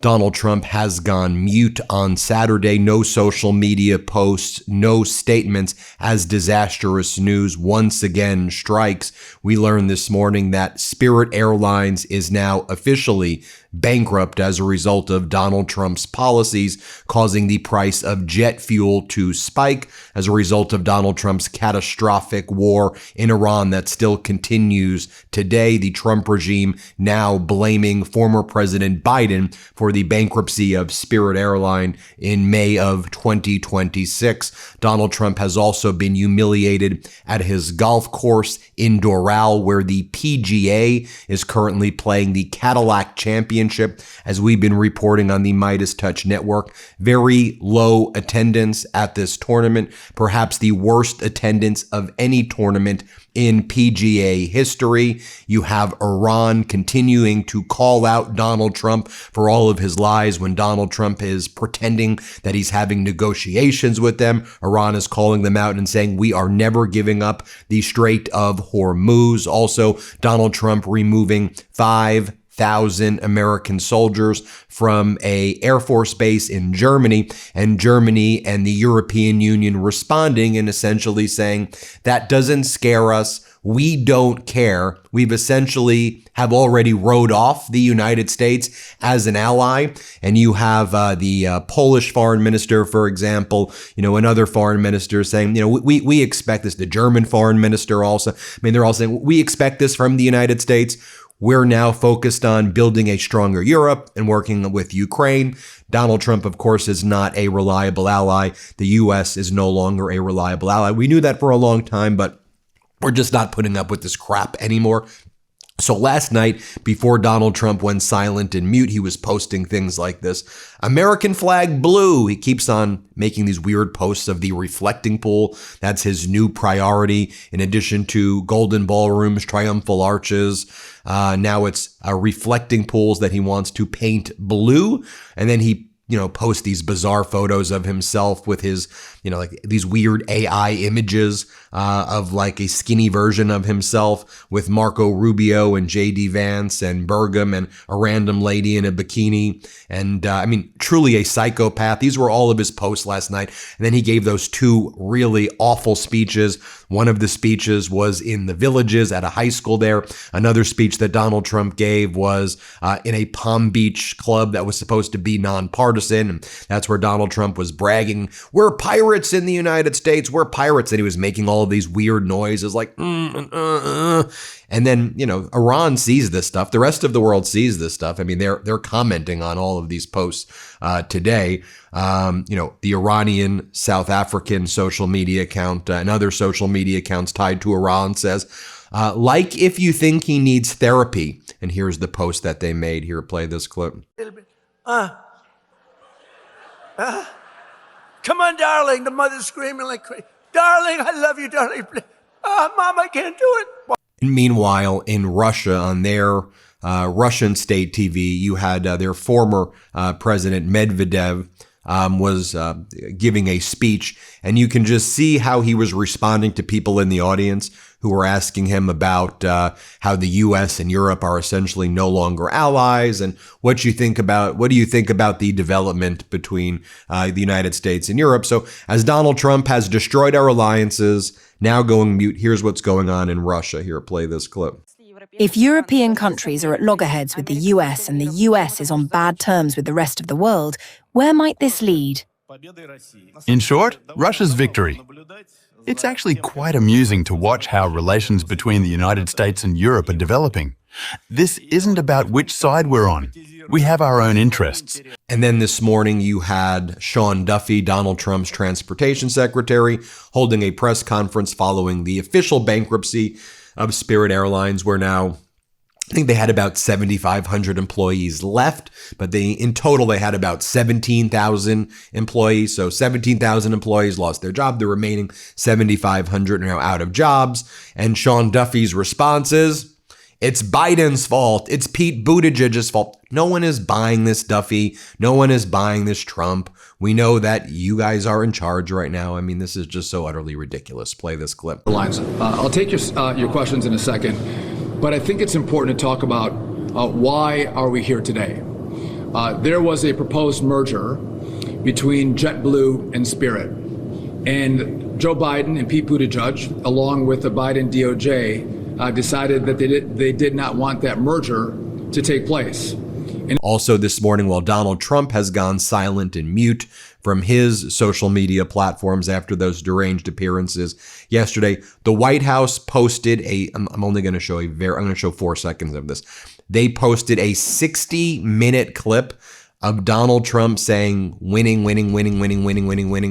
Donald Trump has gone mute on Saturday. No social media posts, no statements, as disastrous news once again strikes. We learned this morning that Spirit Airlines is now officially bankrupt as a result of Donald Trump's policies, causing the price of jet fuel to spike as a result of Donald Trump's catastrophic war in Iran that still continues today. The Trump regime now blaming former President Biden for the bankruptcy of Spirit Airline in May of 2026. Donald Trump has also been humiliated at his golf course in Doral, where the PGA is currently playing the Cadillac Championship. As we've been reporting on the MeidasTouch network, very low attendance at this tournament, perhaps the worst attendance of any tournament in PGA history. You have Iran continuing to call out Donald Trump for all of his lies when Donald Trump is pretending that he's having negotiations with them. Iran is calling them out and saying, we are never giving up the Strait of Hormuz. Also, Donald Trump removing 5,000 American soldiers from a Air Force base in Germany, and Germany and the European Union responding and essentially saying, that doesn't scare us. We don't care. We've essentially have already wrote off the United States as an ally. And you have the Polish foreign minister, for example, another foreign minister saying, we expect this. The German foreign minister also, they're all saying, we expect this from the United States. We're now focused on building a stronger Europe and working with Ukraine. Donald Trump, of course, is not a reliable ally. The U.S. is no longer a reliable ally. We knew that for a long time, but we're just not putting up with this crap anymore. So last night, before Donald Trump went silent and mute, he was posting things like this. American flag blue. He keeps on making these weird posts of the reflecting pool. That's his new priority. In addition to golden ballrooms, triumphal arches, now it's reflecting pools that he wants to paint blue. And then he post these bizarre photos of himself with his, like these weird AI images of like a skinny version of himself with Marco Rubio and JD Vance and Burgum and a random lady in a bikini. And truly a psychopath. These were all of his posts last night. And then he gave those two really awful speeches. One of the speeches was in the Villages at a high school there. Another speech that Donald Trump gave was in a Palm Beach club that was supposed to be nonpartisan. And that's where Donald Trump was bragging, we're pirates in the United States, we're pirates. And he was making all of these weird noises like, And then, Iran sees this stuff. The rest of the world sees this stuff. They're commenting on all of these posts today. The Iranian, South African social media account and other social media accounts tied to Iran says, like if you think he needs therapy. And here's the post that they made. Here, play this clip. Come on, darling. The mother's screaming like crazy. Darling, I love you, darling. Mom, I can't do it. And meanwhile, in Russia, on their Russian state TV, you had their former president Medvedev was giving a speech, and you can just see how he was responding to people in the audience who were asking him about how the U.S. and Europe are essentially no longer allies, and what do you think about the development between the United States and Europe. So as Donald Trump has destroyed our alliances, now going mute, here's what's going on in Russia. Here, play this clip. If European countries are at loggerheads with the US and the US is on bad terms with the rest of the world, where might this lead? In short, Russia's victory. It's actually quite amusing to watch how relations between the United States and Europe are developing. This isn't about which side we're on. We have our own interests. And then this morning you had Sean Duffy, Donald Trump's transportation secretary, holding a press conference following the official bankruptcy of Spirit Airlines, where now I think they had about 7,500 employees left, but in total they had about 17,000 employees. So 17,000 employees lost their job. The remaining 7,500 are now out of jobs. And Sean Duffy's response is, it's Biden's fault. It's Pete Buttigieg's fault. No one is buying this, Duffy. No one is buying this, Trump. We know that you guys are in charge right now. This is just so utterly ridiculous. Play this clip. I'll take your questions in a second, but I think it's important to talk about why are we here today. there was a proposed merger between JetBlue and Spirit. And Joe Biden and Pete Buttigieg, along with the Biden DOJ, decided that they did not want that merger to take place. Also this morning, while Donald Trump has gone silent and mute from his social media platforms after those deranged appearances yesterday, the White House posted I'm only going to show I'm going to show 4 seconds of this. They posted a 60-minute clip of Donald Trump saying winning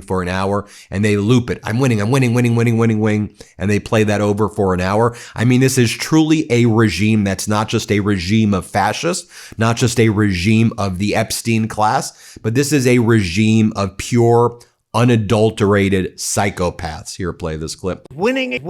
for an hour, and they loop it. I'm winning, and they play that over for an hour. I mean, this is truly a regime that's not just a regime of fascists, not just a regime of the Epstein class, but this is a regime of pure, unadulterated psychopaths. Here, play this clip. Winning.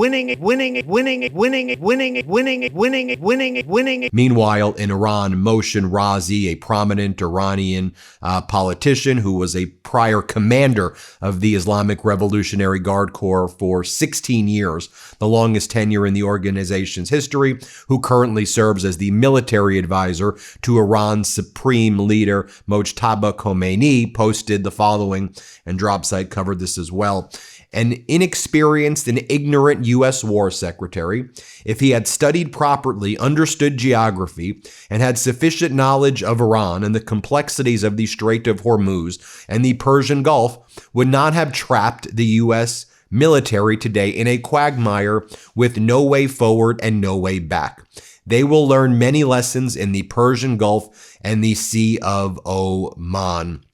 Meanwhile, in Iran, Mohsen Razi, a prominent Iranian politician who was a prior commander of the Islamic Revolutionary Guard Corps for 16 years, the longest tenure in the organization's history, who currently serves as the military advisor to Iran's supreme leader, Mojtaba Khomeini, posted the following, and Dropsite covered this as well. An inexperienced and ignorant U.S. war secretary, if he had studied properly, understood geography, and had sufficient knowledge of Iran and the complexities of the Strait of Hormuz and the Persian Gulf, would not have trapped the U.S. military today in a quagmire with no way forward and no way back. They will learn many lessons in the Persian Gulf and the Sea of Oman.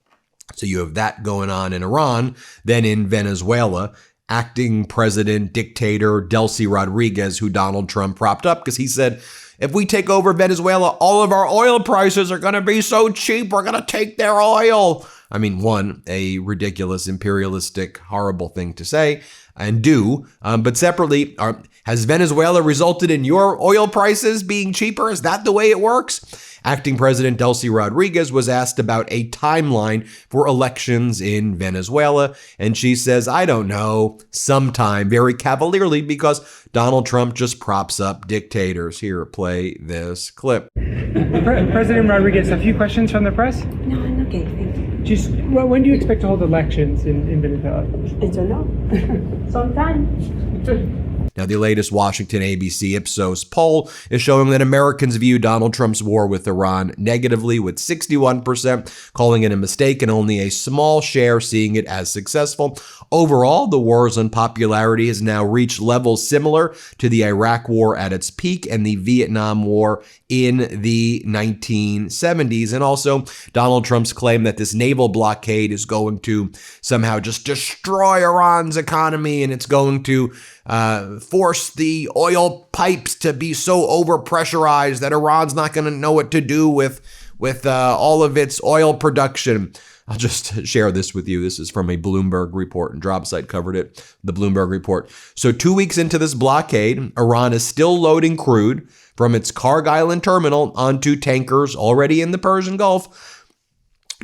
So you have that going on in Iran. Then in Venezuela, acting president, dictator Delcy Rodriguez, who Donald Trump propped up because he said, if we take over Venezuela, all of our oil prices are going to be so cheap, we're going to take their oil. I mean, one, a ridiculous, imperialistic, horrible thing to say and do. But separately, has Venezuela resulted in your oil prices being cheaper? Is that the way it works? Acting President Delcy Rodriguez was asked about a timeline for elections in Venezuela, and she says, I don't know, sometime, very cavalierly, because Donald Trump just props up dictators. Here, play this clip. President Rodriguez, a few questions from the press? No, I'm okay, thank you. Just, when do you expect to hold elections in Venezuela? I don't know. Sometime. Now, the latest Washington ABC Ipsos poll is showing that Americans view Donald Trump's war with Iran negatively, with 61% calling it a mistake and only a small share seeing it as successful. Overall, the war's unpopularity has now reached levels similar to the Iraq War at its peak and the Vietnam War in the 1970s. And also, Donald Trump's claim that this naval blockade is going to somehow just destroy Iran's economy and it's going to force the oil pipes to be so overpressurized that Iran's not going to know what to do with all of its oil production. I'll just share this with you. This is from a Bloomberg report, and Dropsite covered it, the Bloomberg report. So 2 weeks into this blockade, Iran is still loading crude from its Karg Island terminal onto tankers already in the Persian Gulf.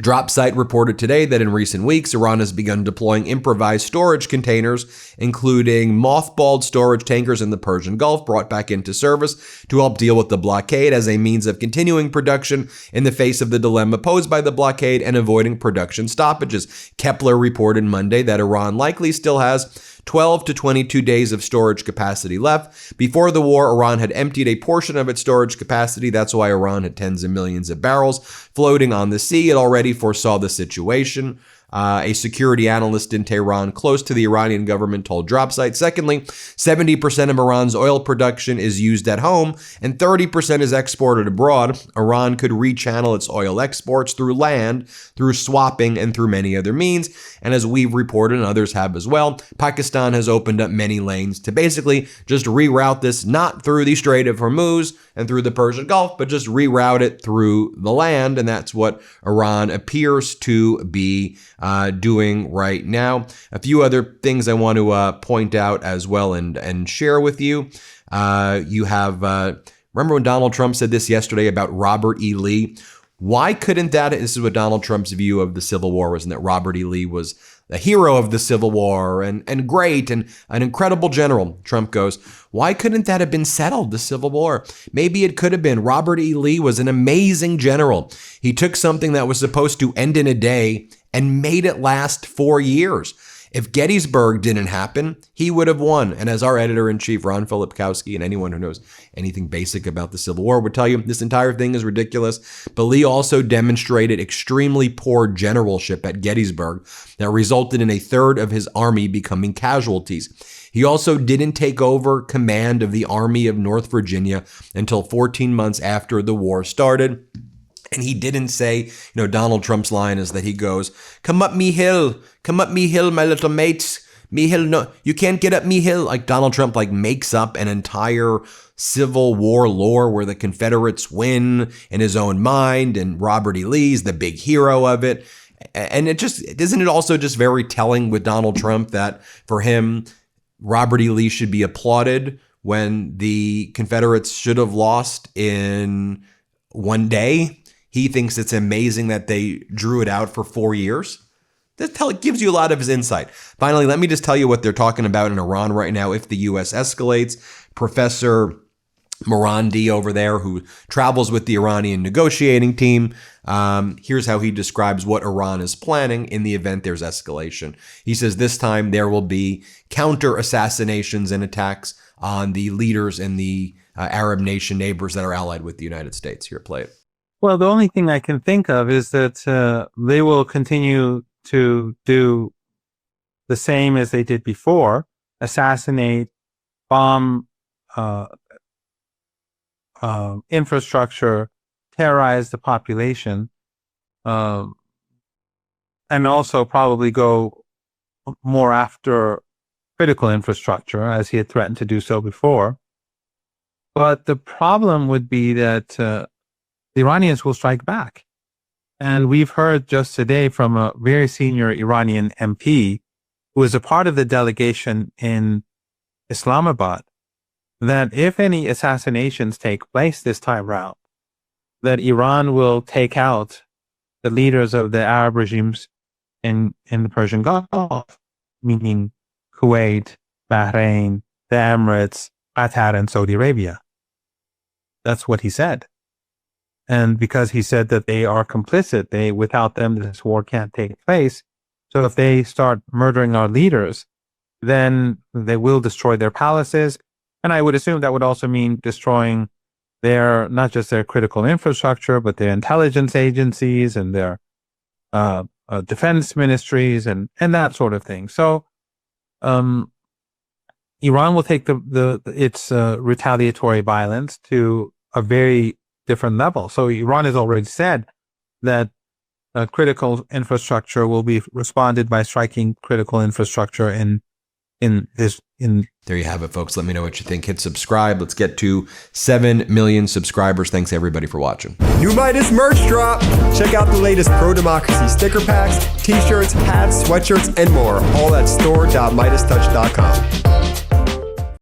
Dropsite reported today that in recent weeks, Iran has begun deploying improvised storage containers, including mothballed storage tankers in the Persian Gulf brought back into service to help deal with the blockade as a means of continuing production in the face of the dilemma posed by the blockade and avoiding production stoppages. Kepler reported Monday that Iran likely still has 12 to 22 days of storage capacity left. Before the war, Iran had emptied a portion of its storage capacity. That's why Iran had tens of millions of barrels floating on the sea. It already foresaw the situation. A security analyst in Tehran close to the Iranian government told Dropsite. Secondly, 70% of Iran's oil production is used at home and 30% is exported abroad. Iran could rechannel its oil exports through land, through swapping, and through many other means. And as we've reported, and others have as well, Pakistan has opened up many lanes to basically just reroute this, not through the Strait of Hormuz and through the Persian Gulf, but just reroute it through the land. And that's what Iran appears to be doing right now. A few other things I want to point out as well and share with you. You have, remember when Donald Trump said this yesterday about Robert E. Lee? Why couldn't that, this is what Donald Trump's view of the Civil War was, and that Robert E. Lee was the hero of the Civil War and great and an incredible general. Trump goes, why couldn't that have been settled, the Civil War? Maybe it could have been. Robert E. Lee was an amazing general. He took something that was supposed to end in a day and made it last 4 years. If Gettysburg didn't happen, he would have won. And as our editor-in-chief, Ron Filipkowski, and anyone who knows anything basic about the Civil War would tell you, this entire thing is ridiculous. But Lee also demonstrated extremely poor generalship at Gettysburg that resulted in a third of his army becoming casualties. He also didn't take over command of the Army of North Virginia until 14 months after the war started. And he didn't say, Donald Trump's line is that he goes, come up me hill, my little mates. Me hill, no, you can't get up me hill. Like Donald Trump makes up an entire Civil War lore where the Confederates win in his own mind and Robert E. Lee's the big hero of it. And isn't it also just very telling with Donald Trump that for him, Robert E. Lee should be applauded when the Confederates should have lost in one day? He thinks it's amazing that they drew it out for 4 years. That gives you a lot of his insight. Finally, let me just tell you what they're talking about in Iran right now if the U.S. escalates. Professor Morandi over there, who travels with the Iranian negotiating team, here's how he describes what Iran is planning in the event there's escalation. He says this time there will be counter assassinations and attacks on the leaders in the Arab nation neighbors that are allied with the United States. Here, play it. Well, the only thing I can think of is that they will continue to do the same as they did before, assassinate, bomb infrastructure, terrorize the population, and also probably go more after critical infrastructure, as he had threatened to do so before. But the problem would be that the Iranians will strike back. And we've heard just today from a very senior Iranian MP who is a part of the delegation in Islamabad that if any assassinations take place this time round, that Iran will take out the leaders of the Arab regimes in the Persian Gulf, meaning Kuwait, Bahrain, the Emirates, Qatar, and Saudi Arabia. That's what he said. And because he said that they are complicit, without them, this war can't take place. So if they start murdering our leaders, then they will destroy their palaces. And I would assume that would also mean destroying not just their critical infrastructure, but their intelligence agencies and their defense ministries and that sort of thing. So Iran will take its retaliatory violence to a very different level. So Iran has already said that critical infrastructure will be responded by striking critical infrastructure in. There you have it, folks. Let me know what you think. Hit subscribe. Let's get to 7 million subscribers. Thanks everybody for watching. New Meidas merch drop. Check out the latest pro-democracy sticker packs, t-shirts, hats, sweatshirts, and more. All at store.MeidasTouch.com.